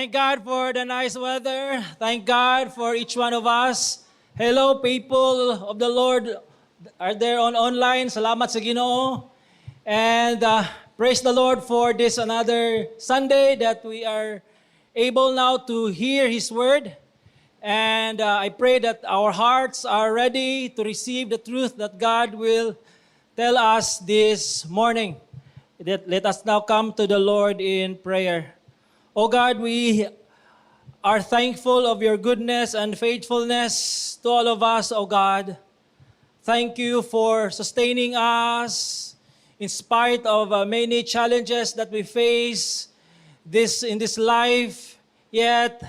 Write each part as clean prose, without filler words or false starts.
Thank God for the nice weather. Thank God for each one of us. Hello, people of the Lord. Are there online? Salamat sa Ginoo. And praise the Lord for this another Sunday that we are able now to hear His Word. And I pray that our hearts are ready to receive the truth that God will tell us this morning. Let us now come to the Lord in prayer. Oh God, we are thankful of your goodness and faithfulness to all of us, oh God. Thank you for sustaining us in spite of many challenges that we face in this life. Yet,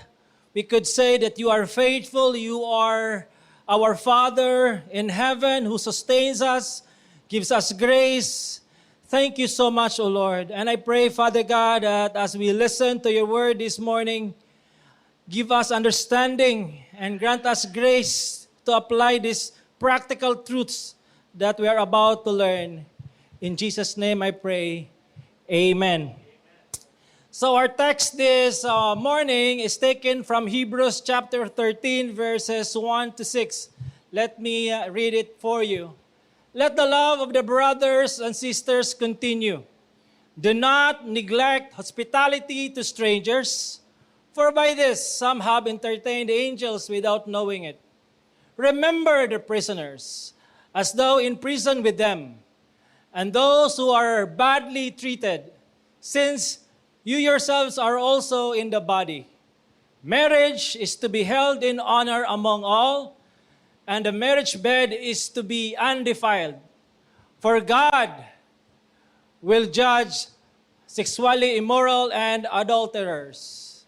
we could say that you are faithful. You are our Father in heaven who sustains us, gives us grace. Thank you so much, O Lord. And I pray, Father God, that as we listen to your word this morning, give us understanding and grant us grace to apply these practical truths that we are about to learn. In Jesus' name I pray. Amen. So our text this morning is taken from Hebrews chapter 13, verses 1 to 6. Let me read it for you. Let the love of the brothers and sisters continue. Do not neglect hospitality to strangers, for by this some have entertained angels without knowing it. Remember the prisoners, as though in prison with them, and those who are badly treated, since you yourselves are also in the body. Marriage is to be held in honor among all, and the marriage bed is to be undefiled. For God will judge sexually immoral and adulterers.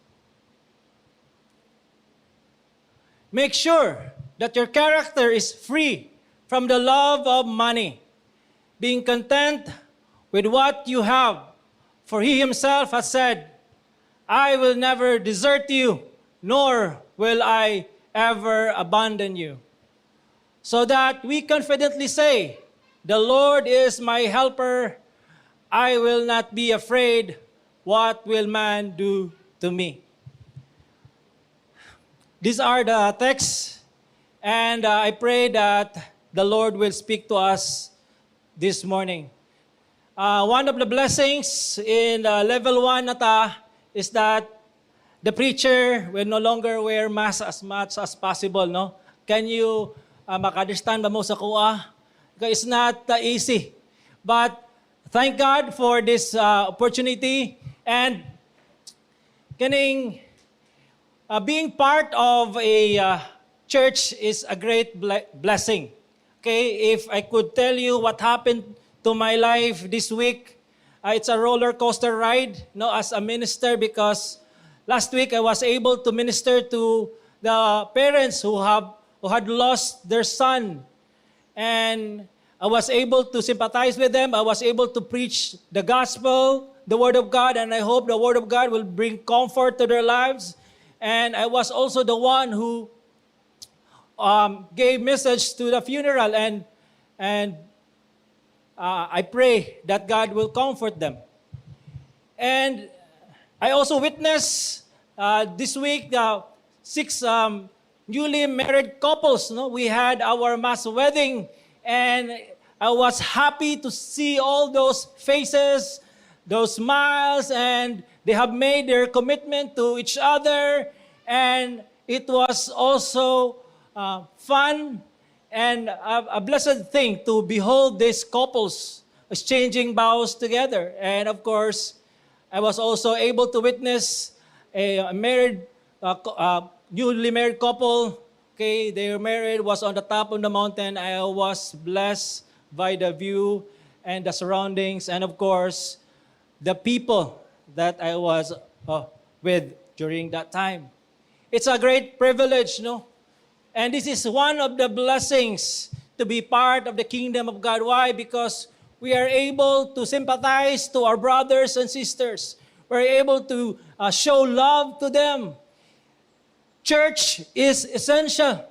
Make sure that your character is free from the love of money, being content with what you have. For He Himself has said, I will never desert you, nor will I ever abandon you. So that we confidently say, the Lord is my helper. I will not be afraid. What will man do to me? These are the texts, and I pray that the Lord will speak to us this morning. One of the blessings in level 1 is that the preacher will no longer wear mask as much as possible. No? Can you maka-understand ba mo sa kuha? It's not easy. But thank God for this opportunity, and being part of a church is a great blessing. Okay, if I could tell you what happened to my life this week, it's a roller coaster ride, as a minister, because last week I was able to minister to the parents who had lost their son. And I was able to sympathize with them. I was able to preach the gospel, the Word of God, and I hope the Word of God will bring comfort to their lives. And I was also the one who gave message to the funeral, and I pray that God will comfort them. And I also witnessed this week 6 newly married couples. We had our mass wedding, and I was happy to see all those faces, those smiles, and they have made their commitment to each other. And it was also fun and a blessed thing to behold these couples exchanging vows together. And of course, I was also able to witness a newly married couple. Okay, their marriage was on the top of the mountain. I was blessed by the view and the surroundings, and of course, the people that I was with during that time. It's a great privilege, And this is one of the blessings to be part of the kingdom of God. Why? Because we are able to sympathize to our brothers and sisters. We're able to show love to them. Church is essential.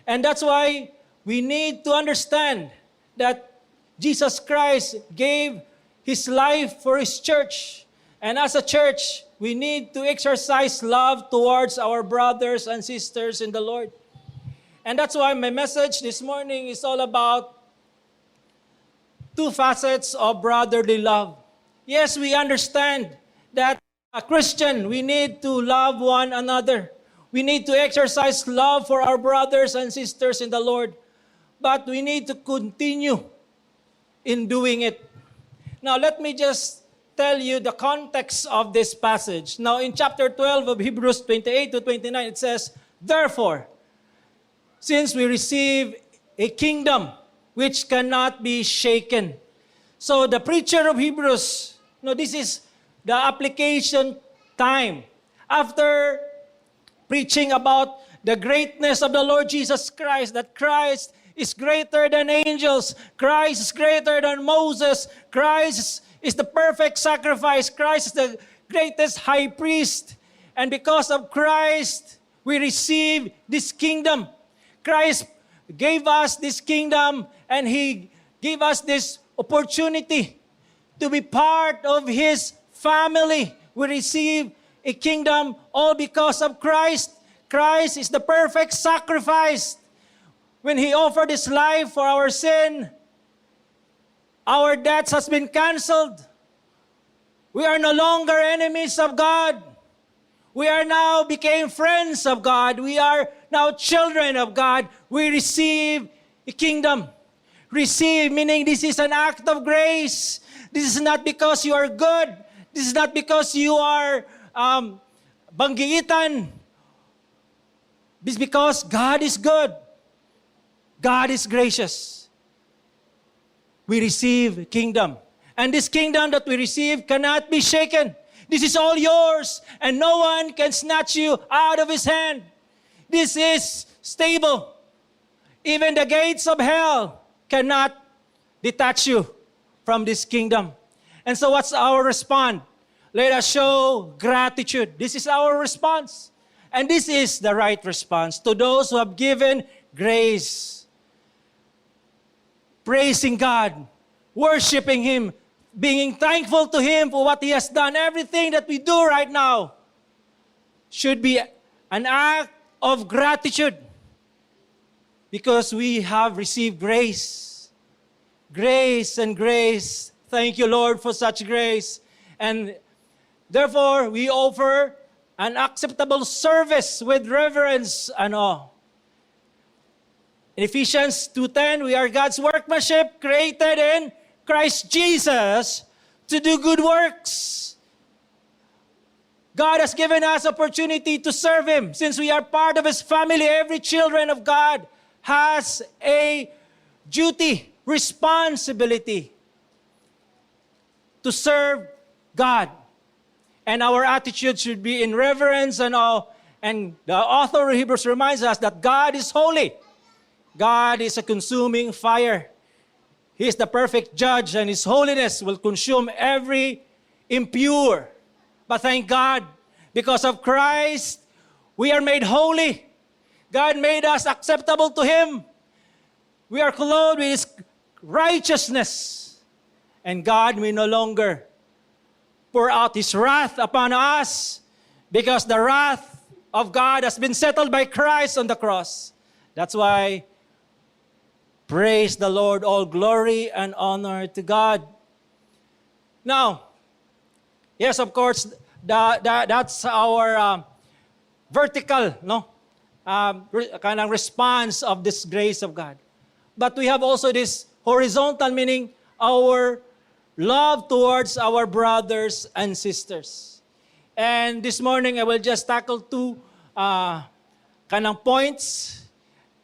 And that's why we need to understand that Jesus Christ gave His life for His church. And as a church, we need to exercise love towards our brothers and sisters in the Lord. And that's why my message this morning is all about two facets of brotherly love. Yes, we understand that a Christian, we need to love one another. We need to exercise love for our brothers and sisters in the Lord. But we need to continue in doing it. Now, let me just tell you the context of this passage. Now, in chapter 12 of Hebrews 28 to 29, it says, "Therefore, since we receive a kingdom which cannot be shaken." So the preacher of Hebrews, this is the application time. After preaching about the greatness of the Lord Jesus Christ, that Christ is greater than angels, Christ is greater than Moses, Christ is the perfect sacrifice, Christ is the greatest high priest, and because of Christ, we receive this kingdom. Christ gave us this kingdom, and He gave us this opportunity to be part of His family. We receive a kingdom all because of Christ. Christ is the perfect sacrifice. When He offered His life for our sin, our debts has been canceled. We are no longer enemies of God. We are now became friends of God. We are now children of God. We receive a kingdom. Receive, meaning this is an act of grace. This is not because you are good. This is not because you are banggiitan. This is because God is good. God is gracious. We receive kingdom. And this kingdom that we receive cannot be shaken. This is all yours, and no one can snatch you out of His hand. This is stable. Even the gates of hell cannot detach you from this kingdom. And so what's our response? Let us show gratitude. This is our response. And this is the right response to those who have given grace. Praising God, worshiping Him, being thankful to Him for what He has done. Everything that we do right now should be an act of gratitude because we have received grace. Grace and grace. Thank you, Lord, for such grace. And therefore, we offer an acceptable service with reverence and awe. In Ephesians 2:10, we are God's workmanship, created in Christ Jesus to do good works. God has given us opportunity to serve Him. Since we are part of His family, every children of God has a duty, responsibility to serve God. And our attitude should be in reverence and awe. And the author of Hebrews reminds us that God is holy. God is a consuming fire. He is the perfect judge, and His holiness will consume every impure. But thank God, because of Christ, we are made holy. God made us acceptable to Him. We are clothed with His righteousness. And God will no longer pour out His wrath upon us, because the wrath of God has been settled by Christ on the cross. That's why, praise the Lord, all glory and honor to God. Now, yes, of course, that's our vertical, kind of response of this grace of God. But we have also this horizontal, meaning our love towards our brothers and sisters. And this morning, I will just tackle two kind of points.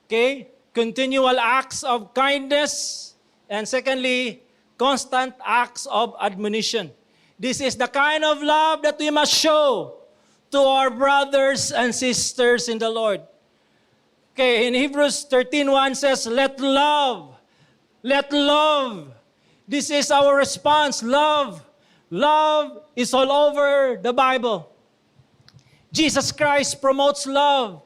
Okay? Continual acts of kindness, and secondly, constant acts of admonition. This is the kind of love that we must show to our brothers and sisters in the Lord. Okay, in Hebrews 13:1 says, let love. This is our response, love. Love is all over the Bible. Jesus Christ promotes love.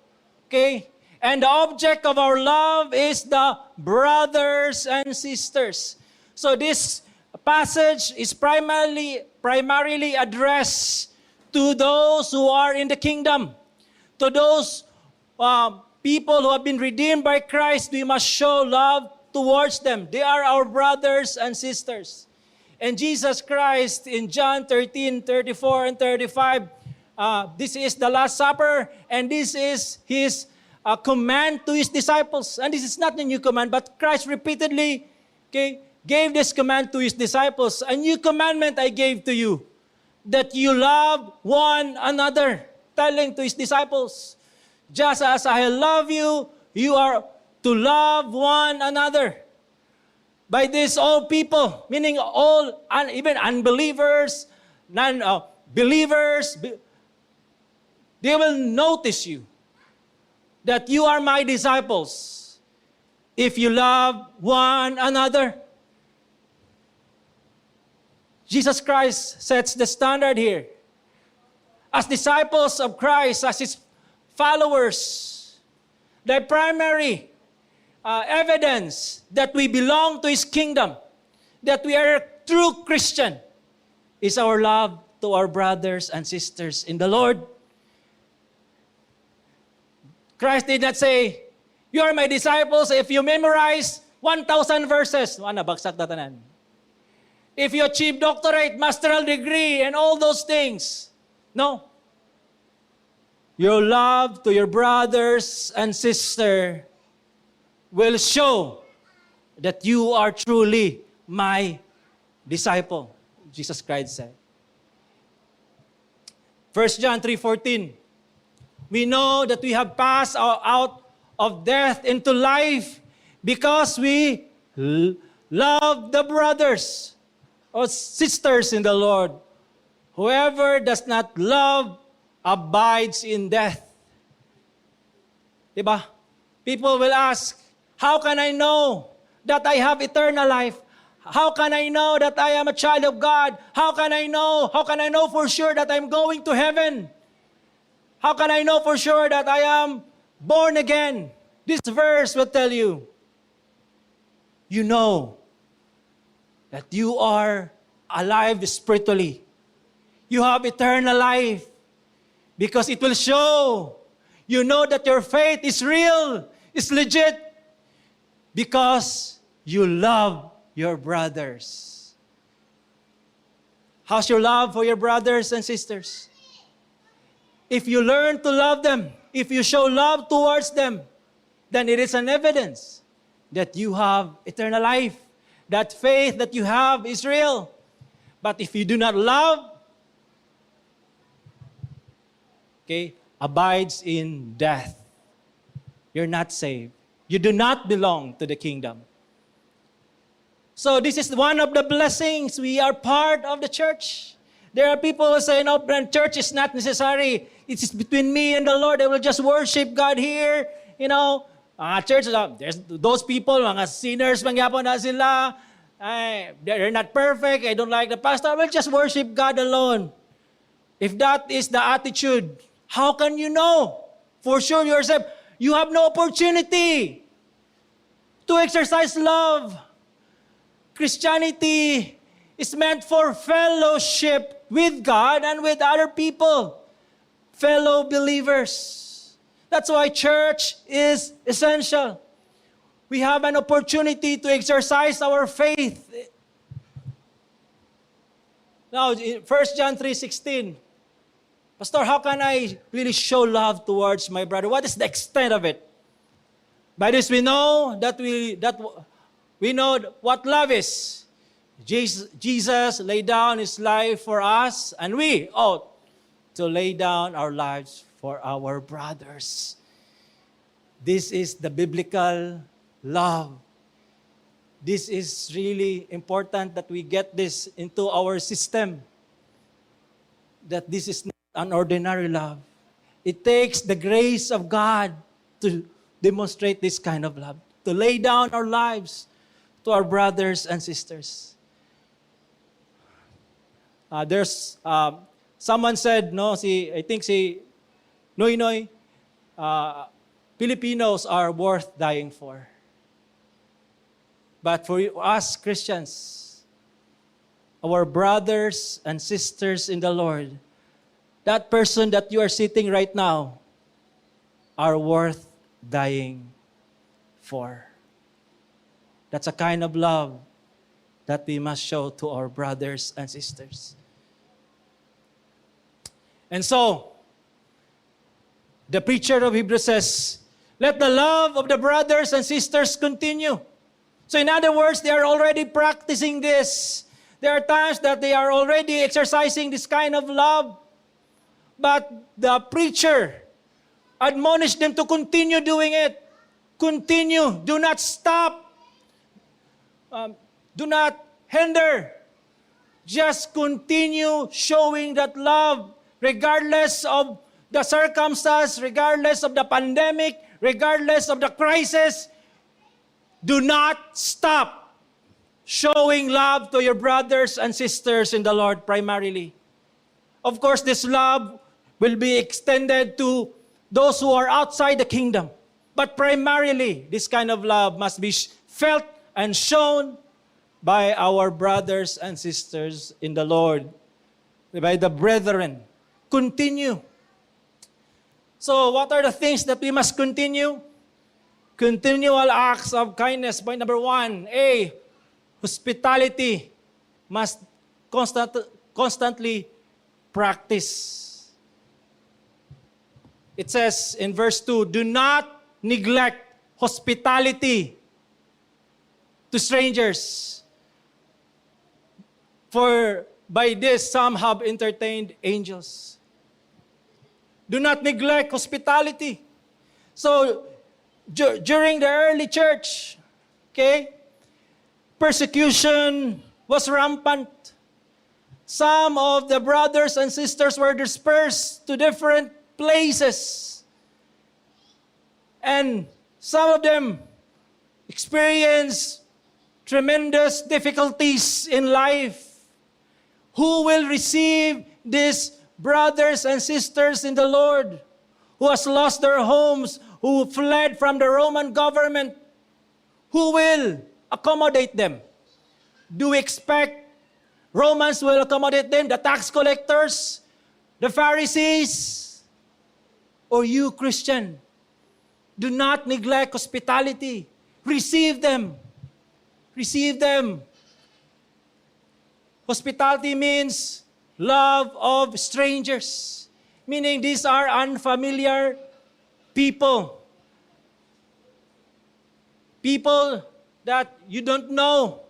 Okay? And the object of our love is the brothers and sisters. So this passage is primarily addressed to those who are in the kingdom. To those people who have been redeemed by Christ, we must show love towards them. They are our brothers and sisters. And Jesus Christ in John 13:34 and 35, this is the Last Supper, and this is His command to His disciples. And this is not a new command, but Christ repeatedly gave this command to His disciples. A new commandment I gave to you, that you love one another, telling to His disciples, just as I love you, you are to love one another. By this, all people, meaning all, even unbelievers, non-believers, they will notice you, that you are my disciples if you love one another. Jesus Christ sets the standard here. As disciples of Christ, as His followers, the primary evidence that we belong to His kingdom, that we are a true Christian, is our love to our brothers and sisters in the Lord. Christ did not say, you are my disciples if you memorize 1,000 verses. Bagsak na tanan. If you achieve doctorate, master's degree, and all those things. No. Your love to your brothers and sisters will show that you are truly my disciple, Jesus Christ said. 1 John 3:14, we know that we have passed out of death into life because we love the brothers or sisters in the Lord. Whoever does not love abides in death. Diba? People will ask, how can I know that I have eternal life? How can I know that I am a child of God? How can I know? How can I know for sure that I'm going to heaven? How can I know for sure that I am born again? This verse will tell you, you know that you are alive spiritually. You have eternal life because it will show. You know that your faith is real, is legit, because you love your brothers. How's your love for your brothers and sisters? If you learn to love them, if you show love towards them, then it is an evidence that you have eternal life. That faith that you have is real. But if you do not love, abides in death. You're not saved. You do not belong to the kingdom. So this is one of the blessings. We are part of the church. There are people who say, no, church is not necessary. It is between me and the Lord. I will just worship God here. Church, there's those people, mga sinners, mangyapon na sila. They're not perfect. I don't like the pastor. I will just worship God alone. If that is the attitude, how can you know for sure yourself? You have no opportunity to exercise love. Christianity is meant for fellowship with God and with other people, fellow believers. That's why church is essential. We have an opportunity to exercise our faith. Now, 1 John 3:16, Pastor, how can I really show love towards my brother? What is the extent of it? By this we know we know what love is. Jesus laid down His life for us, and we ought to lay down our lives for our brothers. This is the biblical love. This is really important that we get this into our system. That this is not an ordinary love. It takes the grace of God to demonstrate this kind of love. To lay down our lives to our brothers and sisters. There's someone said, I think Noy, Filipinos are worth dying for. But for us Christians, our brothers and sisters in the Lord, that person that you are sitting right now, are worth dying for. That's a kind of love that we must show to our brothers and sisters. And so, the preacher of Hebrews says, let the love of the brothers and sisters continue. So in other words, they are already practicing this. There are times that they are already exercising this kind of love. But the preacher admonished them to continue doing it. Continue. Do not stop. Do not hinder. Just continue showing that love regardless of the circumstance, regardless of the pandemic, regardless of the crisis. Do not stop showing love to your brothers and sisters in the Lord primarily. Of course, this love will be extended to those who are outside the kingdom. But primarily, this kind of love must be felt and shown by our brothers and sisters in the Lord, by the brethren. Continue. So, what are the things that we must continue? Continual acts of kindness. Point number 1, A, hospitality must constantly practice. It says in verse 2, do not neglect hospitality to strangers. For by this some have entertained angels. Do not neglect hospitality. So, during the early church, okay, persecution was rampant. Some of the brothers and sisters were dispersed to different places. And some of them experienced tremendous difficulties in life. Who will receive these brothers and sisters in the Lord who has lost their homes, who fled from the Roman government? Who will accommodate them? Do we expect Romans will accommodate them, the tax collectors, the Pharisees? Or you, Christian, do not neglect hospitality. Receive them. Receive them. Hospitality means love of strangers, meaning these are unfamiliar people. People that you don't know,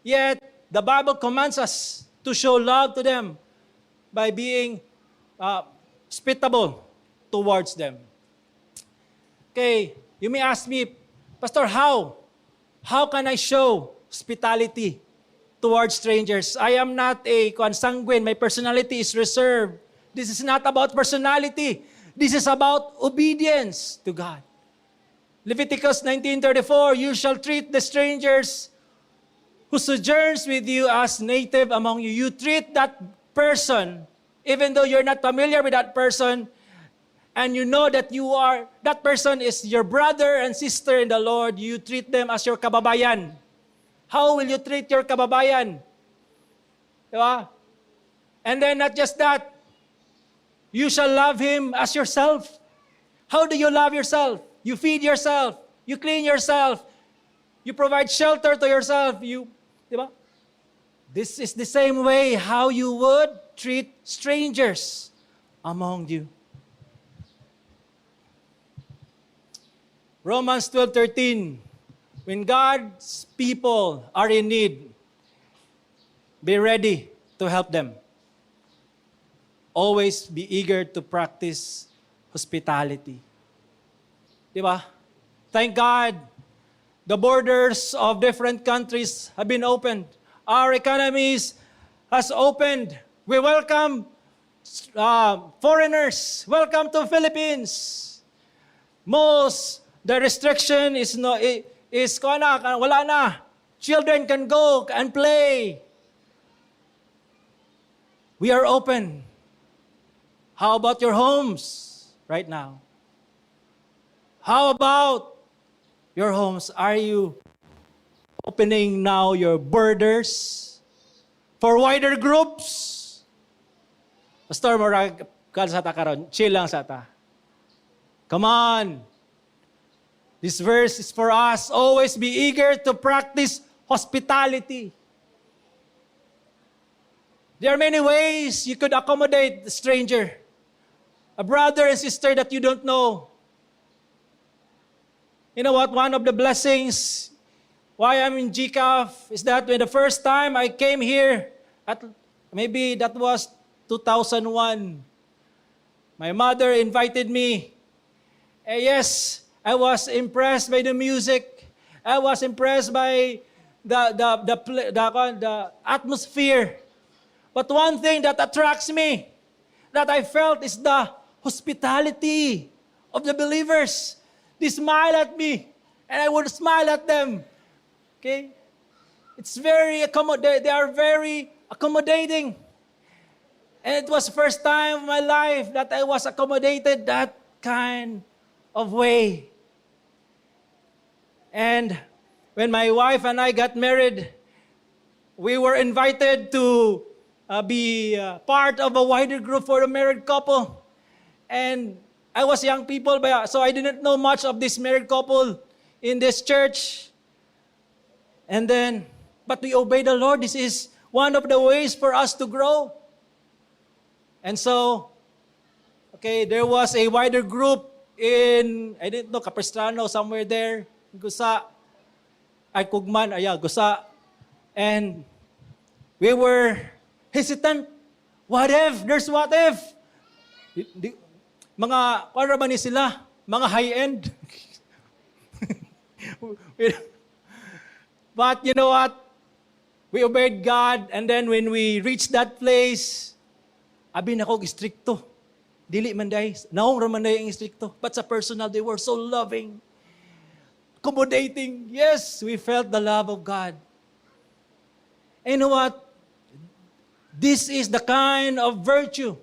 yet the Bible commands us to show love to them by being hospitable towards them. Okay, you may ask me, Pastor, how? How can I show hospitality towards strangers? I am not a sanguine. My personality is reserved. This is not about personality. This is about obedience to God. Leviticus 19:34, you shall treat the strangers who sojourns with you as native among you. You treat that person, even though you're not familiar with that person, and you know that that person is your brother and sister in the Lord, you treat them as your kababayan. How will you treat your kababayan? Diba? And then not just that, you shall love him as yourself. How do you love yourself? You feed yourself. You clean yourself. You provide shelter to yourself. Diba? This is the same way how you would treat strangers among you. Romans 12:13, when God's people are in need, be ready to help them. Always be eager to practice hospitality. Diba? Thank God, the borders of different countries have been opened. Our economies has opened. We welcome foreigners. Welcome to Philippines. The restriction is wala na. Children can go and play. We are open. How about your homes right now? How about your homes? Are you opening now your borders for wider groups. Pastor, marag kan sa ta karon, chill lang sa ta. Come on. This verse is for us. Always be eager to practice hospitality. There are many ways you could accommodate the stranger, a brother and sister that you don't know. You know what? One of the blessings why I'm in GCAF is that when the first time I came here, maybe that was 2001, my mother invited me. Yes, I was impressed by the music. I was impressed by the atmosphere. But one thing that attracts me, that I felt, is the hospitality of the believers. They smile at me, and I would smile at them. Okay? It's very they are very accommodating. And it was the first time in my life that I was accommodated that kind of way. And when my wife and I got married, we were invited to be part of a wider group for a married couple. And I was young people, so I didn't know much of this married couple in this church. But we obey the Lord. This is one of the ways for us to grow. And so, there was a wider group in, I didn't know, Capistrano, somewhere there, Gusa, Kugman, Gusa. And we were hesitant. What if? There's what if. Mga, para ba ni sila? Mga high-end. But you know what? We obeyed God, and then when we reached that place, abi na ko istrikto. Dili man day, naong raman day ang istrikto. But sa personal, they were so loving, accommodating. Yes, we felt the love of God. And you know what? This is the kind of virtue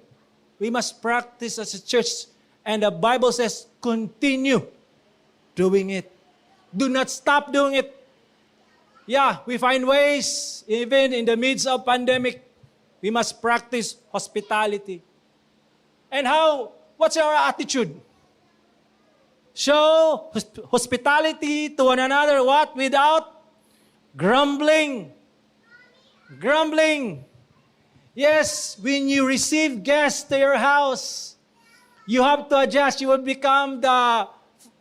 we must practice as a church. And the Bible says, continue doing it. Do not stop doing it. Yeah, we find ways, even in the midst of pandemic, we must practice hospitality. And what's our attitude? Show hospitality to one another, what? Without grumbling. Grumbling. Yes, when you receive guests to your house, you have to adjust. You will become the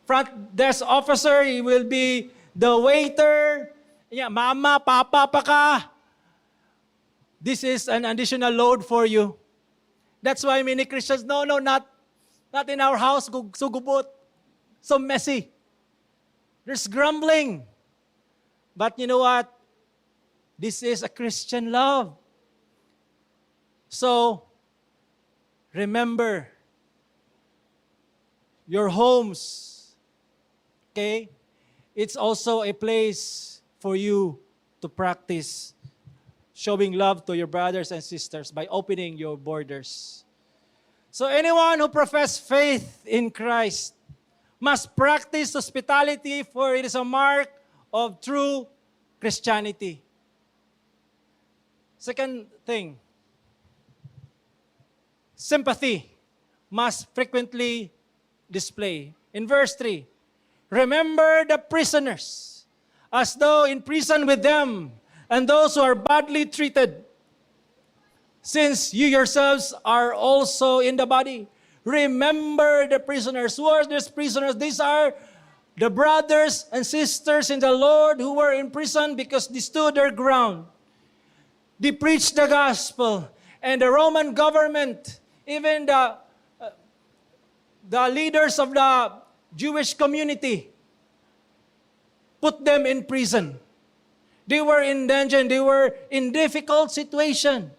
front desk officer. You will be the waiter. Yeah, mama, papa pa ka. This is an additional load for you. That's why many Christians, no, not in our house, so gubot, so messy. There's grumbling. But you know what? This is a Christian love. So, remember, your homes, it's also a place for you to practice showing love to your brothers and sisters by opening your borders. So anyone who professes faith in Christ must practice hospitality, for it is a mark of true Christianity. Second thing, sympathy must frequently display. In verse 3, remember the prisoners, as though in prison with them, and those who are badly treated, since you yourselves are also in the body. Remember the prisoners. Who are these prisoners? These are the brothers and sisters in the Lord who were in prison because they stood their ground. They preached the gospel. And the Roman government, even the leaders of the Jewish community, put them in prison. They were in danger. They were in difficult situation.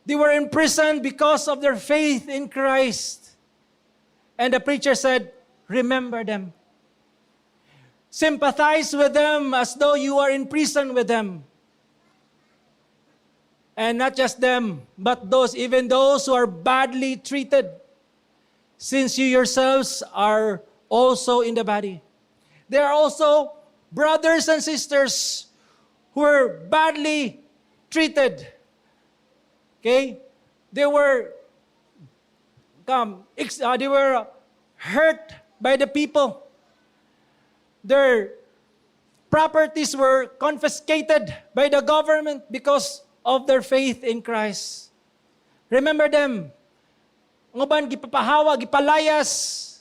They were in prison because of their faith in Christ. And the preacher said, remember them. Sympathize with them as though you are in prison with them. And not just them, but even those who are badly treated, since you yourselves are also in the body. There are also brothers and sisters who are badly treated. Okay? They were hurt by the people. Their properties were confiscated by the government because of their faith in Christ. Remember them. Nguban gipapahawa, gipalayas.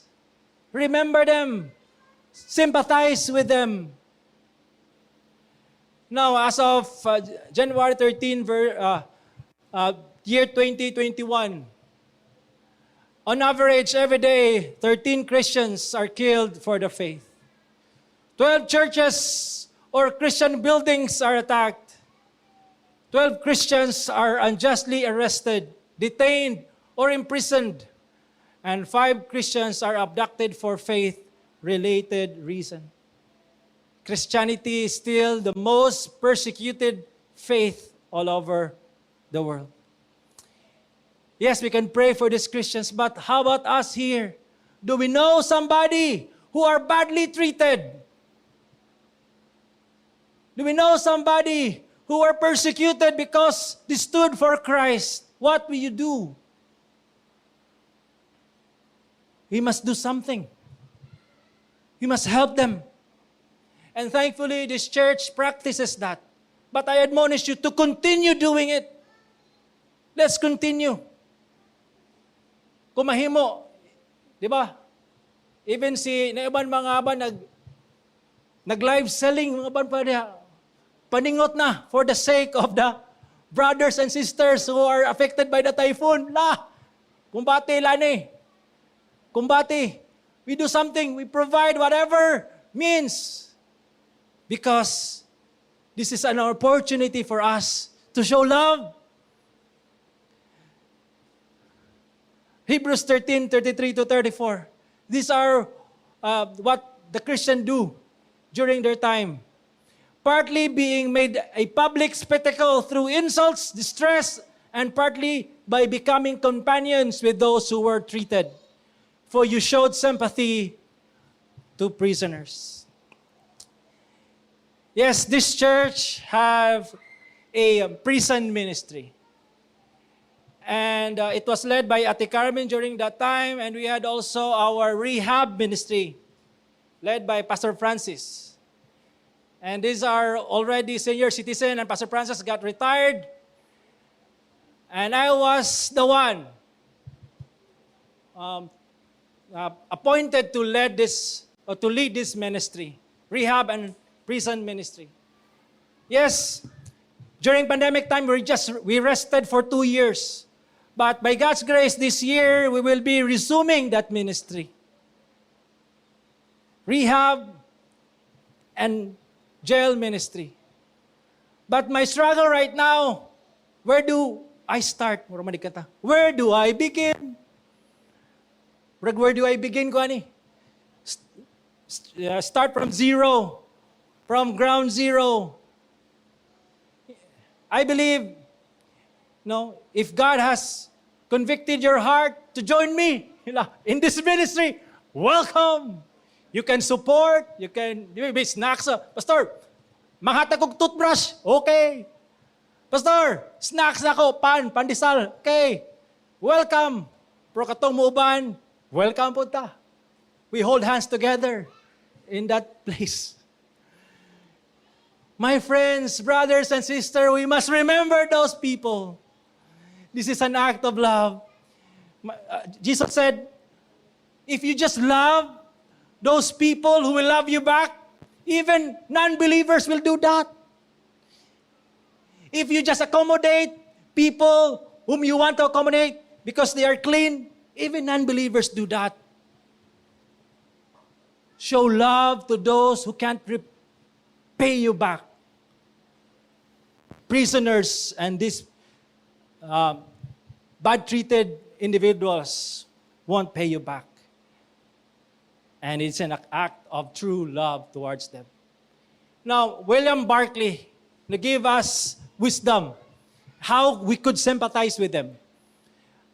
Remember them. Sympathize with them. Now, as of January 13, year 2021, on average, every day, 13 Christians are killed for the faith. 12 churches or Christian buildings are attacked. 12 Christians are unjustly arrested, detained, or imprisoned. And 5 Christians are abducted for faith-related reason. Christianity is still the most persecuted faith all over the world. Yes, we can pray for these Christians, but how about us here? Do we know somebody who are badly treated? Do we know somebody who are persecuted because they stood for Christ? What will you do? We must do something. We must help them. And thankfully, this church practices that. But I admonish you to continue doing it. Let's continue. Kumahimo, di ba? Even si naiban mga aban nag-live selling mga aban pa niya. Paningot na for the sake of the brothers and sisters who are affected by the typhoon. Kumbati lani. Kumbati. We do something. We provide whatever means. Because this is an opportunity for us to show love. Hebrews 13:33-34. These are what the Christians do during their time. Partly being made a public spectacle through insults, distress, and partly by becoming companions with those who were treated. For you showed sympathy to prisoners. Yes, this church have a prison ministry. And it was led by Ate Carmen during that time, and we had also our rehab ministry, led by Pastor Francis. And these are already senior citizen, and Pastor Francis got retired. And I was the one appointed to lead this ministry, rehab and prison ministry. Yes, during pandemic time, we rested for 2 years. But by God's grace, this year, we will be resuming that ministry. Rehab and jail ministry. But my struggle right now, where do I start? Where do I begin? Where do I begin, Kwani? Start from zero, from ground zero. I believe, if God has convicted your heart to join me in this ministry, welcome. You can support, you can maybe snacks. Pastor, manghatag kog toothbrush, okay. Pastor, snacks ako, pandesal, okay. Welcome. Pro katong muuban, welcome po ta. We hold hands together in that place. My friends, brothers and sisters, we must remember those people. This is an act of love. Jesus said, if you just love those people who will love you back, even non-believers will do that. If you just accommodate people whom you want to accommodate because they are clean, even non-believers do that. Show love to those who can't repay you back. Prisoners and these bad-treated individuals won't pay you back. And it's an act of true love towards them. Now, William Barclay gave us wisdom, how we could sympathize with them.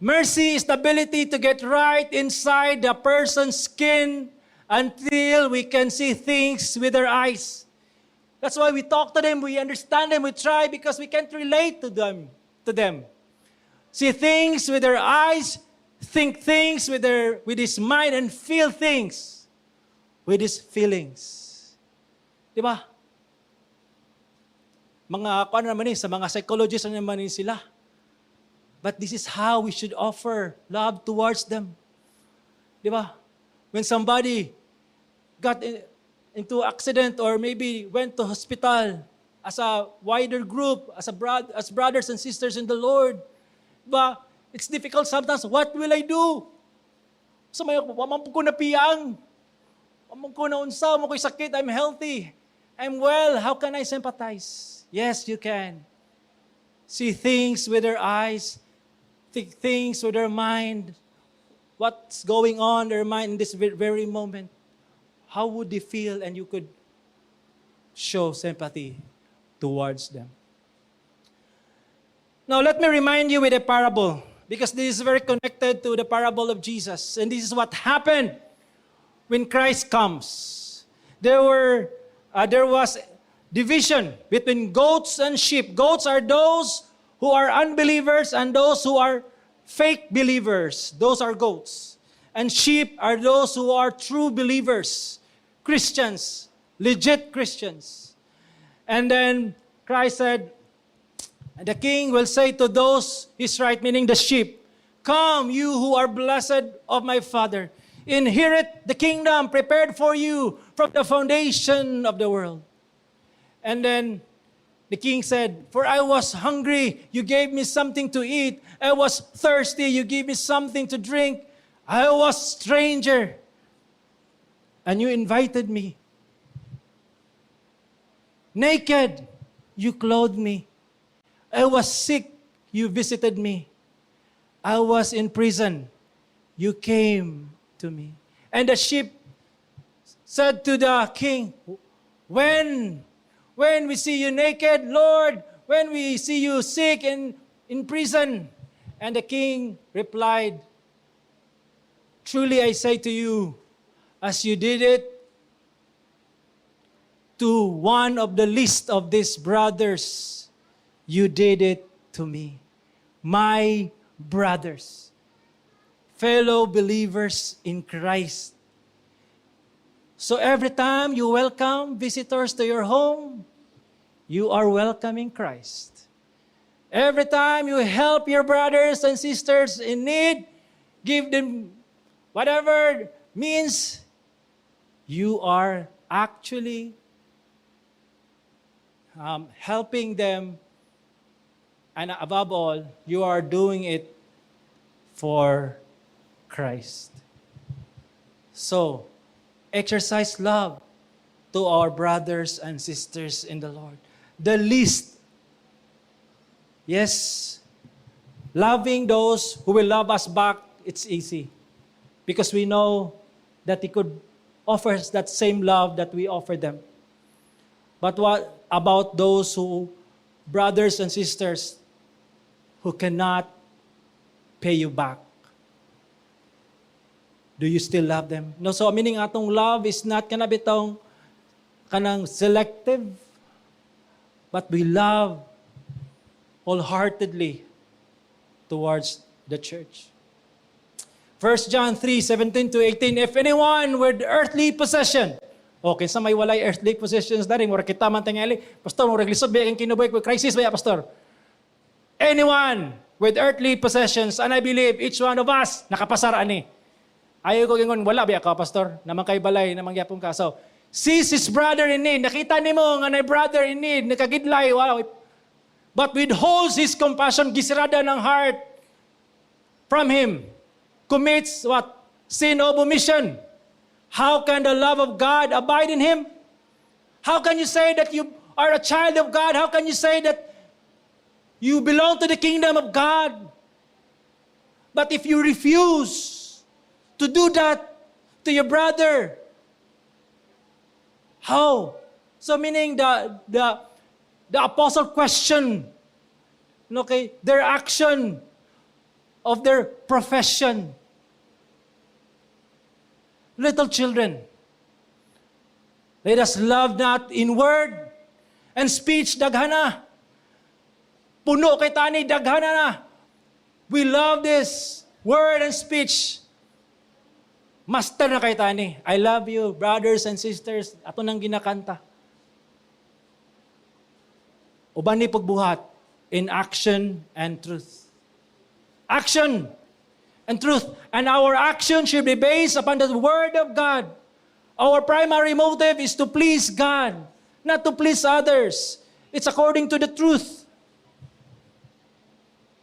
Mercy is the ability to get right inside the person's skin until we can see things with our eyes. That's why we talk to them, we understand them, we try because we can't relate to them. See things with their eyes, think things with his mind, and feel things with his feelings. Di ba? Mga, ano naman sa mga psychologists naman sila. But this is how we should offer love towards them. Di ba? When somebody got into accident or maybe went to hospital as a wider group, as brothers and sisters in the Lord, diba? It's difficult sometimes. What will I do? So may wamang ko na piyang. Wamang ko na unsa, mo ko'y sakit, I'm healthy. I'm well. How can I sympathize? Yes, you can. See things with their eyes, think things with their mind. What's going on in their mind in this very moment? How would they feel, and you could show sympathy towards them. Now, let me remind you with a parable, because this is very connected to the parable of Jesus. And this is what happened when Christ comes. There was division between goats and sheep. Goats are those who are unbelievers, and those who are fake believers. Those are goats. And sheep are those who are true believers, Christians, legit Christians. And then Christ said, the king will say to those, he's right, meaning the sheep, come, you who are blessed of my Father, inherit the kingdom prepared for you from the foundation of the world. And then the king said, for I was hungry, you gave me something to eat. I was thirsty, you gave me something to drink. I was stranger, and you invited me. Naked, you clothed me. I was sick, you visited me. I was in prison, you came to me. And the sheep said to the king, when we see you naked, Lord, when we see you sick and in prison. And the king replied, truly I say to you, as you did it to one of the least of these brothers, you did it to me. My brothers, fellow believers in Christ. So every time you welcome visitors to your home, you are welcoming Christ. Every time you help your brothers and sisters in need, give them whatever means, you are actually helping them, and above all, you are doing it for Christ. So, exercise love to our brothers and sisters in the Lord. The least, yes, loving those who will love us back, it's easy. Because we know that He could offer us that same love that we offer them. But what about those brothers and sisters, who cannot pay you back? Do you still love them? No, so meaning atong love is not kanang selective, but we love wholeheartedly towards the church. 1 John 3:17-18, if anyone with earthly possession, okay, sa may walay earthly possessions na rin, mura kita man tingali, pastor, mura lisod ba yung kinubuhay ko, crisis ba ya, pastor? Anyone with earthly possessions, and I believe each one of us, nakapasara ani. Ayaw ko gingon, wala ba ka, pastor? Naman kay balay, naman gyapon ka. So, sees his brother in need, nakita ni mo nga na brother in need, nakagidlay, wow. But withholds his compassion, gisirada ng heart from him, commits what? Sin of omission. How can the love of God abide in him? How can you say that you are a child of God? How can you say that you belong to the kingdom of God? But if you refuse to do that to your brother, how? So meaning the apostle question, okay, their action of their profession. Little children, let us love not in word, and speech, daghana. Puno kay tani, daghana na. We love this word and speech. Master na kay tani. I love you, brothers and sisters. Ato nang ginakanta. Uban ni pagbuhat in action and truth. Action and truth. And our action should be based upon the Word of God. Our primary motive is to please God, not to please others. It's according to the truth.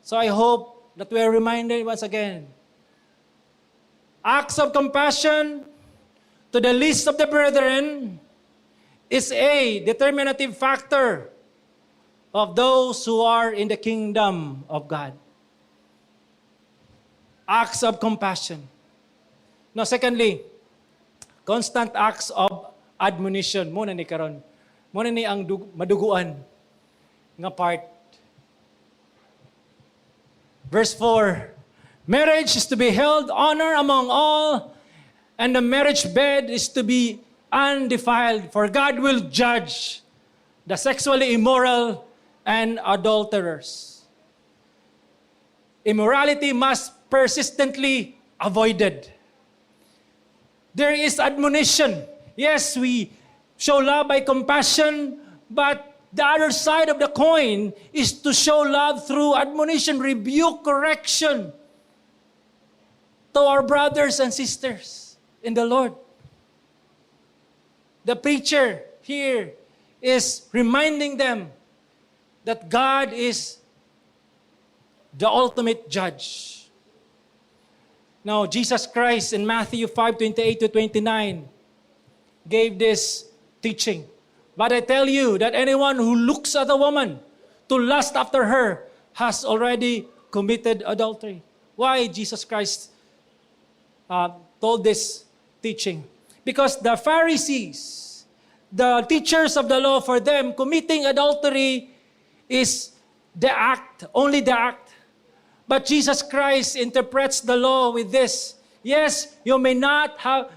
So I hope that we are reminded once again. Acts of compassion to the least of the brethren is a determinative factor of those who are in the kingdom of God. Acts of compassion. Now, secondly, constant acts of admonition. Muna ni karon. Muna ni ang maduguan nga part. Verse 4, marriage is to be held honor among all, and the marriage bed is to be undefiled, for God will judge the sexually immoral and adulterers. Immorality must persistently avoided. There is admonition. Yes, we show love by compassion, but the other side of the coin is to show love through admonition, rebuke, correction to our brothers and sisters in the Lord. The preacher here is reminding them that God is the ultimate judge. Now, Jesus Christ in Matthew 5:28 to 29 gave this teaching. But I tell you that anyone who looks at a woman to lust after her has already committed adultery. Why Jesus Christ told this teaching? Because the Pharisees, the teachers of the law, for them, committing adultery is the act, only the act. But Jesus Christ interprets the law with this. Yes, you may not have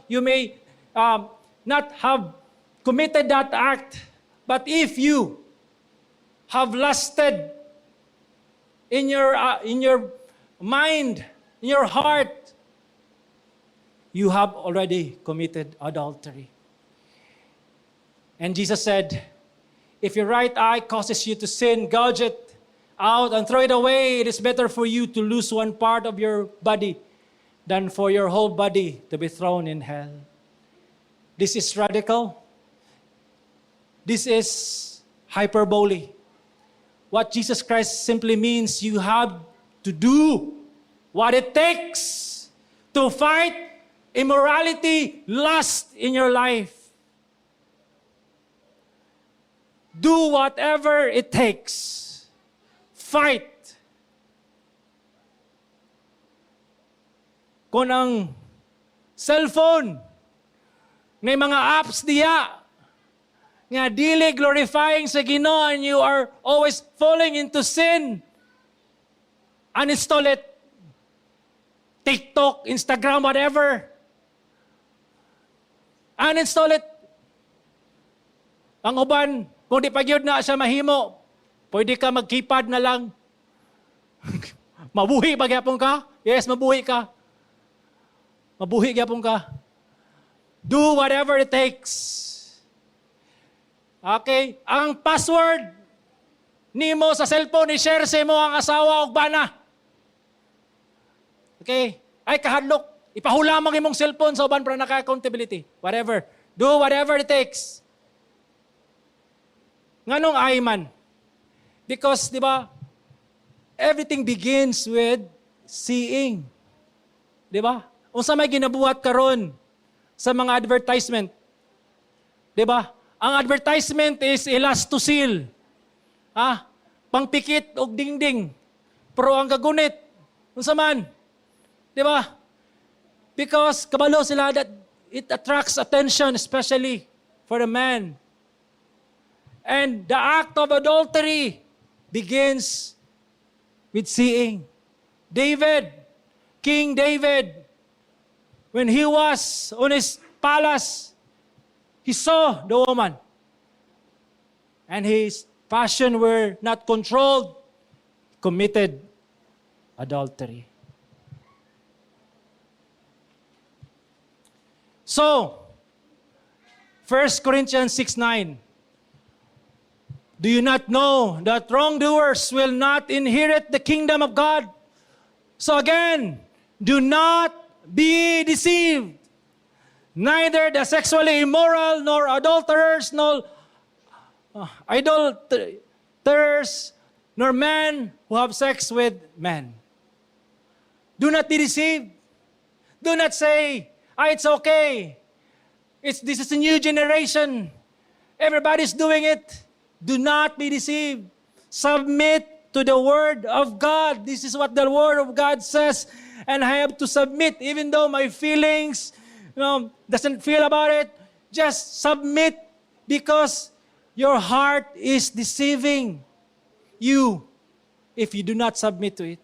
committed that act, but if you have lusted in your mind, in your heart, you have already committed adultery. And Jesus said, if your right eye causes you to sin, gouge it out and throw it away. It is better for you to lose one part of your body than for your whole body to be thrown in hell. This is radical. This is hyperbole. What Jesus Christ simply means, you have to do what it takes to fight immorality, lust in your life. Do whatever it takes. Fight. Kung ang cellphone, may mga apps diya, nga dili glorifying sa Ginoo and you are always falling into sin, uninstall it. TikTok, Instagram, whatever. Uninstall it. Ang uban, kung di pagyod na siya mahimo, pwede ka mag-keypad na lang. Mabuhi ba gyapon ka? Yes, mabuhi ka. Mabuhi gyapon ka. Do whatever it takes. Okay? Ang password nimo sa cellphone, i-share sa mo ang asawa o bana. Okay? Ay, kahadlok. Ipahulamang imong cellphone sa uban para naka-accountability. Whatever. Do whatever it takes. Nganong ay man? Because, di ba, everything begins with seeing. Di ba? Unsa may ginabuhat karon sa mga advertisement. Di ba? Ang advertisement is elastosil. Pangpikit og dingding. Pero ang gagunit, unsa man? Di ba? Because kabalo sila that it attracts attention, especially for a man. And the act of adultery begins with seeing. David, King David, when he was on his palace, he saw the woman. and his passion were not controlled, committed adultery. So, 1 Corinthians 6:9. Do you not know that wrongdoers will not inherit the kingdom of God? So again, do not be deceived. Neither the sexually immoral, nor adulterers, nor idolaters, nor men who have sex with men. Do not be deceived. Do not say, it's okay. This is a new generation. Everybody's doing it. Do not be deceived. Submit to the Word of God. This is what the Word of God says. And I have to submit, even though my feelings, doesn't feel about it. Just submit, because your heart is deceiving you if you do not submit to it.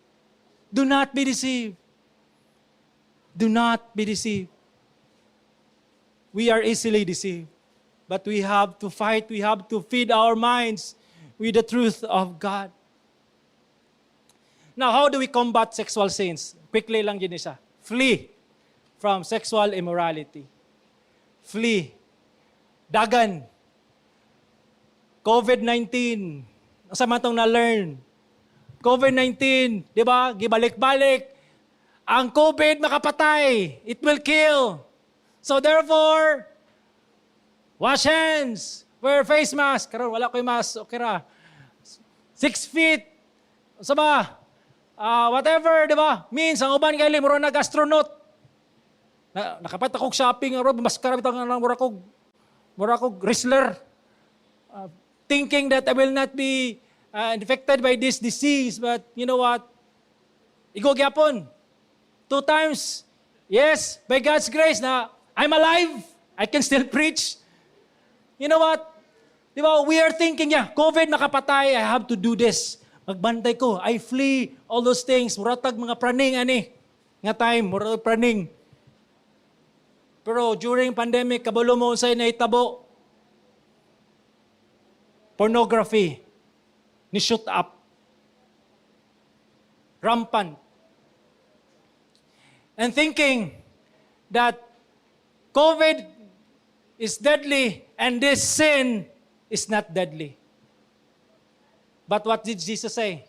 Do not be deceived. Do not be deceived. We are easily deceived. But we have to fight, we have to feed our minds with the truth of God. Now, how do we combat sexual sins? Quickly lang yun isa. Flee from sexual immorality. Flee. Dagan. COVID-19. Asa man itong na-learn? COVID-19, di ba? Gibalik-balik. Ang COVID makapatay. It will kill. So therefore, wash hands. Wear face mask. Karon wala ko'y mask. Okay ra. 6 feet. Sa ba? Whatever, di ba? Means, ang uban kaili, mura nag-astronaut. Nakapat akong shopping, maskara bitang mura kong wrestler. Thinking that I will not be infected by this disease. But you know what? Igo gyapon. 2 times. Yes, by God's grace na I'm alive. I can still preach. You know what? Di ba, we are thinking, COVID nakapatay, I have to do this. Magbantay ko, I flee all those things. Muratag mga praning, nga time, muratag praning. Pero during pandemic, kabalo mo unsay naitabo. Pornography, ni shoot up. Rampant. And thinking that COVID is deadly and this sin is not deadly. But what did Jesus say?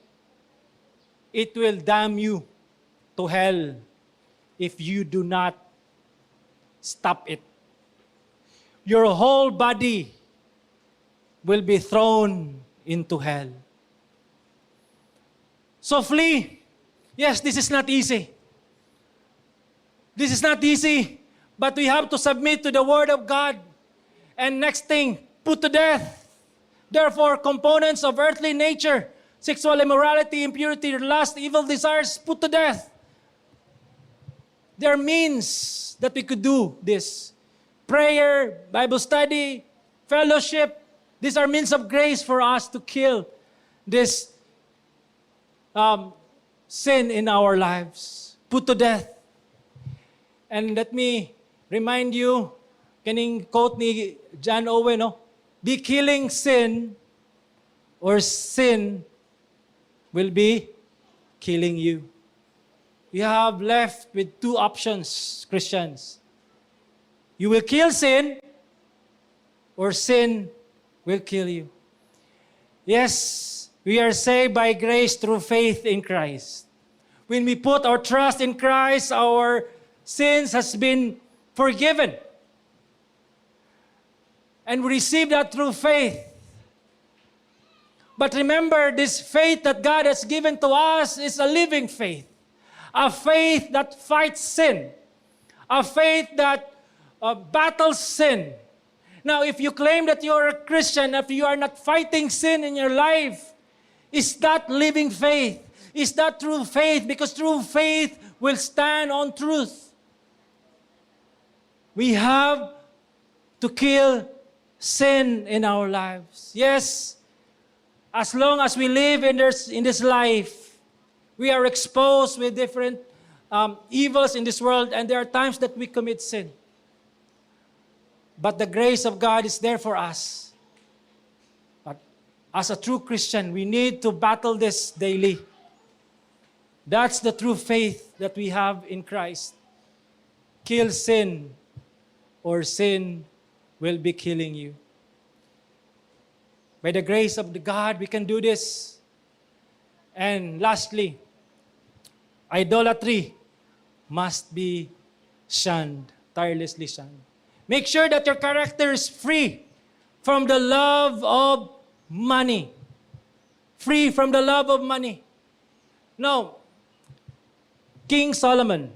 It will damn you to hell if you do not stop it. Your whole body will be thrown into hell. So flee. Yes, this is not easy. This is not easy, but we have to submit to the Word of God. And next thing, put to death. Therefore, components of earthly nature, sexual immorality, impurity, lust, evil desires, put to death. There are means that we could do this. Prayer, Bible study, fellowship. These are means of grace for us to kill this sin in our lives. Put to death. And let me remind you, kaning quote ni John Owen, be killing sin or sin will be killing you. You have left with 2 options, Christians. You will kill sin or sin will kill you. Yes, we are saved by grace through faith in Christ. When we put our trust in Christ, our sins has been forgiven. And we receive that through faith. But remember, this faith that God has given to us is a living faith. A faith that fights sin. A faith that battles sin. Now, if you claim that you are a Christian, if you are not fighting sin in your life, is that living faith? Is that true faith? Because true faith will stand on truth. We have to kill sin in our lives. Yes, as long as we live in this life, we are exposed with different evils in this world, and there are times that we commit sin. But the grace of God is there for us. But as a true Christian, we need to battle this daily. That's the true faith that we have in Christ. Kill sin, or sin will be killing you. By the grace of God, we can do this. And lastly, idolatry must be shunned, tirelessly shunned. Make sure that your character is free from the love of money. Free from the love of money. Now, King Solomon,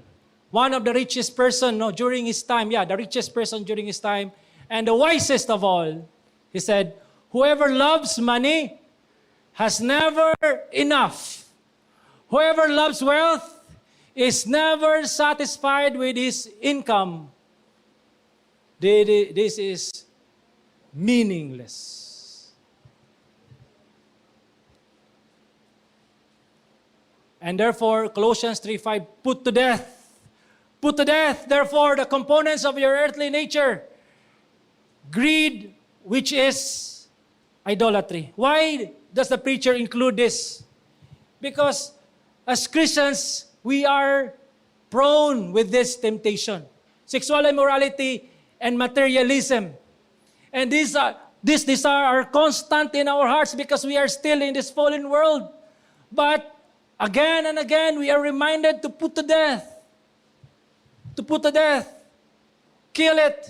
one of the richest person during his time, the richest person during his time, and the wisest of all, he said, whoever loves money has never enough. Whoever loves wealth is never satisfied with his income. This is meaningless. And therefore, Colossians 3:5, put to death, therefore, the components of your earthly nature. Greed, which is idolatry. Why does the preacher include this? Because as Christians, we are prone with this temptation. Sexual immorality and materialism. And these are constant in our hearts because we are still in this fallen world. But again and again, we are reminded to put to death. To put to death. Kill it.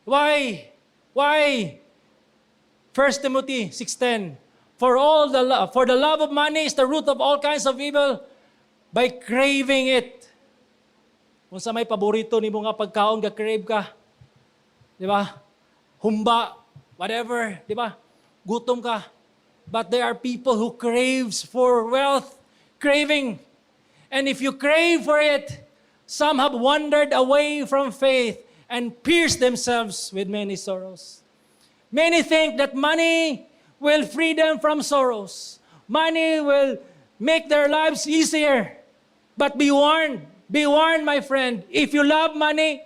Why? 1 Timothy 6:10. For the love of money is the root of all kinds of evil, by craving it. Kung sa may paborito ni mo nga pagkaon, ga-crave ka. Di ba? Humba, whatever, di ba? Gutom ka. But there are people who craves for wealth, craving. And if you crave for it, some have wandered away from faith and pierced themselves with many sorrows. Many think that money will free them from sorrows. Money will make their lives easier. But be warned, my friend. If you love money,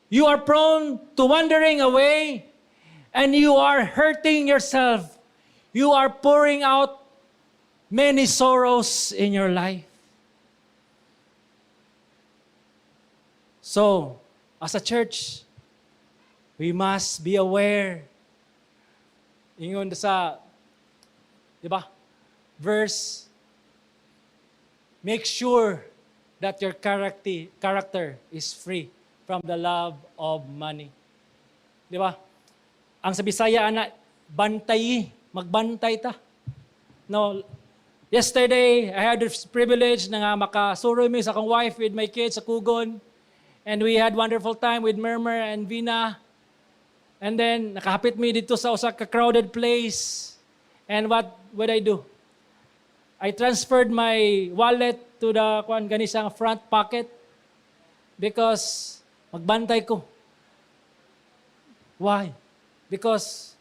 you are prone to wandering away and you are hurting yourself. You are pouring out many sorrows in your life. So, as a church, we must be aware. Ingon sa, di ba? Verse, make sure that your character is free from the love of money. Di ba? Ang sa Bisaya, bantay, magbantay ta. No, yesterday, I had this privilege na nga makasuroy mi sa akong wife with my kids sa Kugon. And we had wonderful time with Murmur and Vina. And then, nakahapit mi dito sa usa ka crowded place. And what would I do? I transferred my wallet to theganisang front pocket because magbantay ko. Why? Because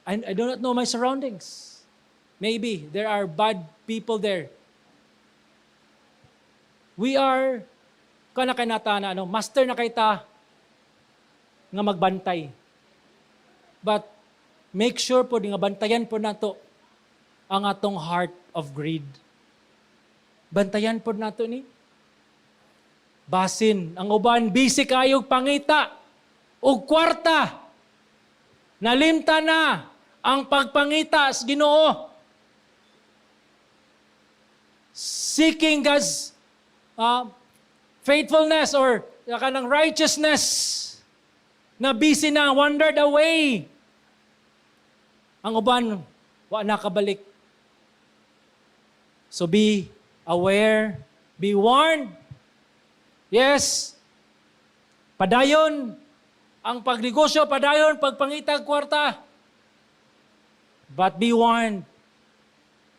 I do not know my surroundings. Maybe there are bad people there. We are master na kita nga magbantay. But make sure po nga bantayan po nato ang atong heart of greed. Bantayan po nato ni. Basin ang uban busy kayog pangita og kwarta. Nalimta na ang pagpangita sa Ginoo. Seeking God's faithfulness or kanang righteousness na busy na, wandered away. Ang uban, wa nakabalik. So be aware, be warned. Yes, padayon ang pagnegosyo, padayon pagpangitag kwarta. But be warned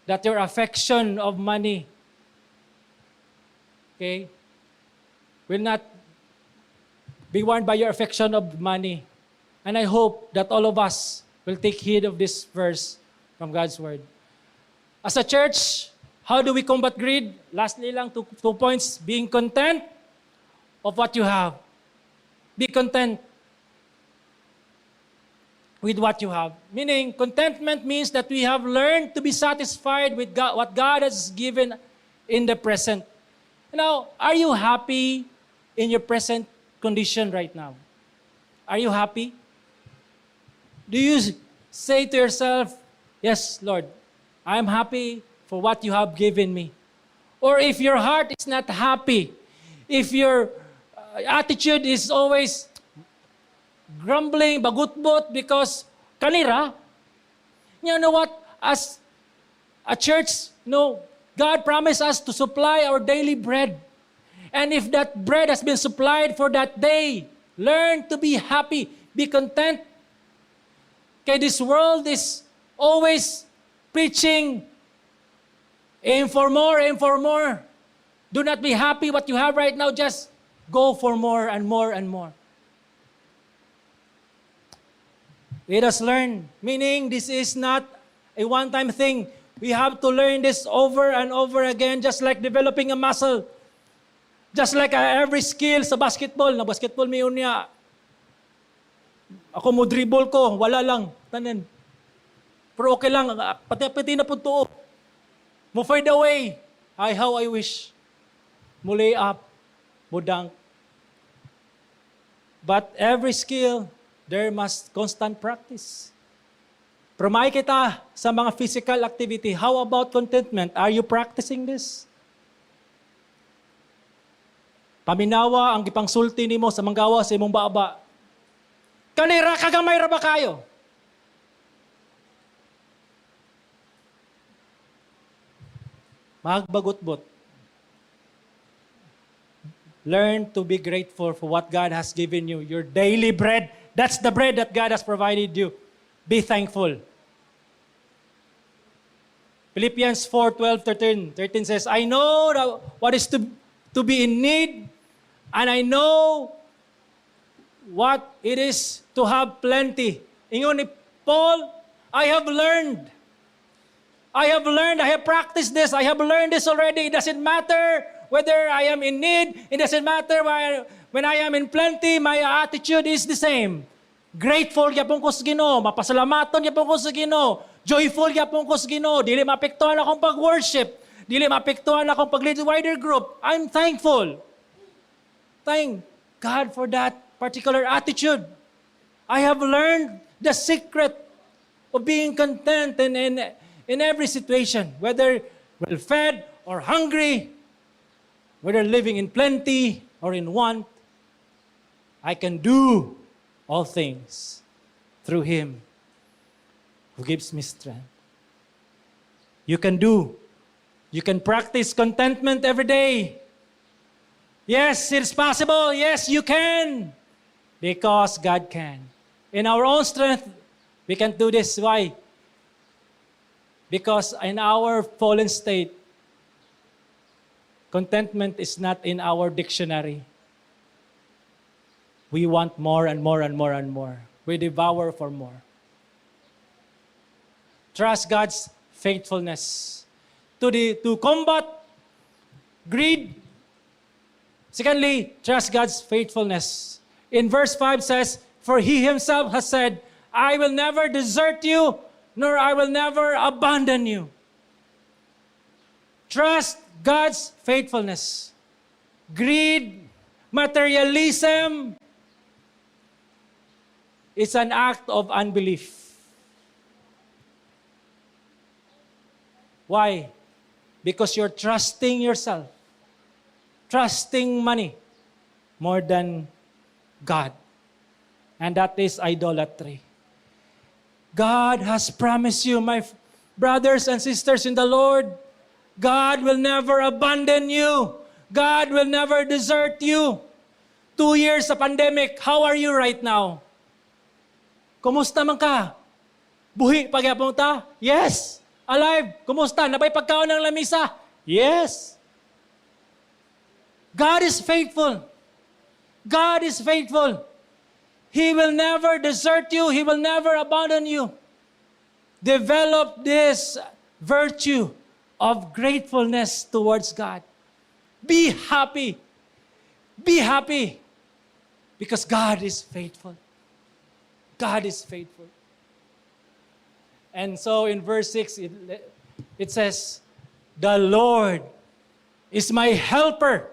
that your affection of money, okay, will not be warned by your affection of money. And I hope that all of us will take heed of this verse from God's Word. As a church, how do we combat greed? Lastly lang, two points. Being content of what you have. Be content. with what you have. Meaning, contentment means that we have learned to be satisfied with God, what God has given in the present. Now, are you happy in your present condition right now? Are you happy? Do you say to yourself, yes, Lord, I am happy for what you have given me? Or if your heart is not happy, if your attitude is always grumbling, bagutbot, because kanira, you know what? As a church, no, God promised us to supply our daily bread. And if that bread has been supplied for that day, learn to be happy, be content. Okay, this world is always preaching, aim for more, aim for more. Do not be happy what you have right now, just go for more and more and more. Let us learn, meaning this is not a one-time thing. We have to learn this over and over again, just like developing a muscle. Just like every skill sa basketball. Na basketball may unya. Ako mo dribble ko, wala lang. Tanan. Pero okay lang, pati na po to. Mo fade away. How I wish. Mo lay up. Mo dunk. But every skill, there must constant practice. Pramay kita sa mga physical activity. How about contentment? Are you practicing this? Paminawa ang gipangsulti nimo sa manggawa sa imong baba. Kanira kagamay ra ba kayo? Magbagot-bot. Learn to be grateful for what God has given you. Your daily bread. That's the bread that God has provided you. Be thankful. Philippians 4:12-13 says, I know what is to be in need, and I know what it is to have plenty. Ingon ni Paul, I have learned, I have practiced this, I have learned this already. It doesn't matter whether I am in need, it doesn't matter when I am in plenty, my attitude is the same. Grateful yapon ko sa Ginoo, mapasalamaton yapon ko sa Ginoo, joyful yapon ko sa Ginoo, dili maapektuhan akong pag-worship, dili maapektuhan akong pag-lead wider group. I'm thankful. Thank God for that particular attitude. I have learned the secret of being content in every situation, whether well-fed or hungry, whether living in plenty or in want. I can do all things through Him who gives me strength. You can practice contentment every day. Yes, it's possible. Yes, you can. Because God can. In our own strength, we can't do this. Why? Because in our fallen state, contentment is not in our dictionary. We want more and more and more and more. We devour for more. Trust God's faithfulness. To combat greed, secondly, trust God's faithfulness. In verse 5 says, for He Himself has said, I will never desert you, nor I will never abandon you. Trust God's faithfulness. Greed, materialism, it's an act of unbelief. Why? Because you're trusting yourself, trusting money more than God. And that is idolatry. God has promised you, my brothers and sisters in the Lord, God will never abandon you. God will never desert you. 2 years sa pandemic, how are you right now? Kumusta man ka? Buhi pagyapon ta? Yes. Alive. Kumusta? Nabay pagkaon ng lamisa? Yes. God is faithful. God is faithful. He will never desert you. He will never abandon you. Develop this virtue of gratefulness towards God. Be happy. Be happy. Because God is faithful. God is faithful. And so in verse 6, it says, "The Lord is my helper,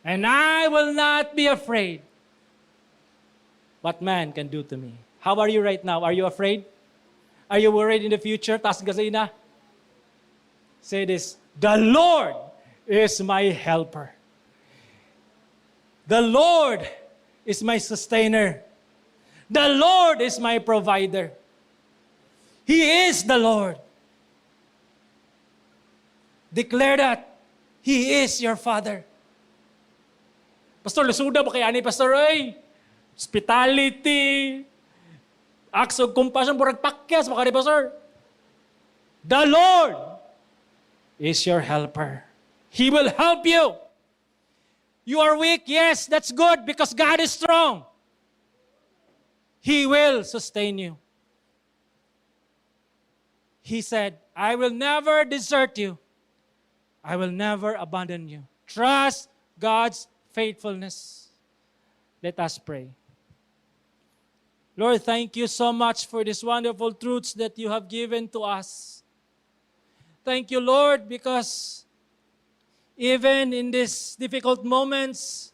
and I will not be afraid what man can do to me." How are you right now? Are you afraid? Are you worried in the future? Taas gasolina. Say this, "The Lord is my helper. The Lord is my sustainer. The Lord is my provider. He is the Lord." Declare that. He is your Father. Pastor, lusuda ba kaya ni Pastor? Ay, hospitality, acts of compassion, burag pakyas, baka ni Pastor. The Lord is your helper. He will help you. You are weak, yes, that's good because God is strong. He will sustain you. He said, "I will never desert you. I will never abandon you." Trust God's faithfulness. Let us pray. Lord, thank you so much for these wonderful truths that you have given to us. Thank you, Lord, because even in these difficult moments,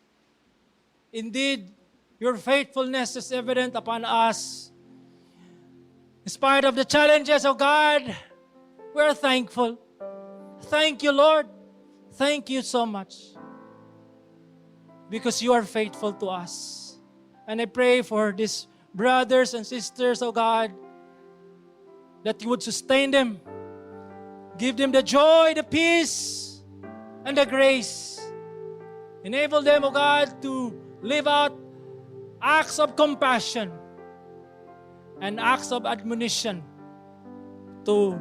indeed, your faithfulness is evident upon us. In spite of the challenges, oh God, we are thankful. Thank you, Lord. Thank you so much. Because you are faithful to us. And I pray for these brothers and sisters, oh God, that you would sustain them. Give them the joy, the peace, and the grace. Enable them, oh God, to live out acts of compassion and acts of admonition to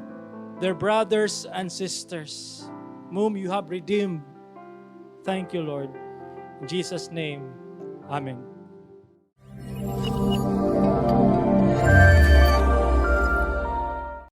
their brothers and sisters whom you have redeemed. Thank you, Lord. In Jesus' name, amen.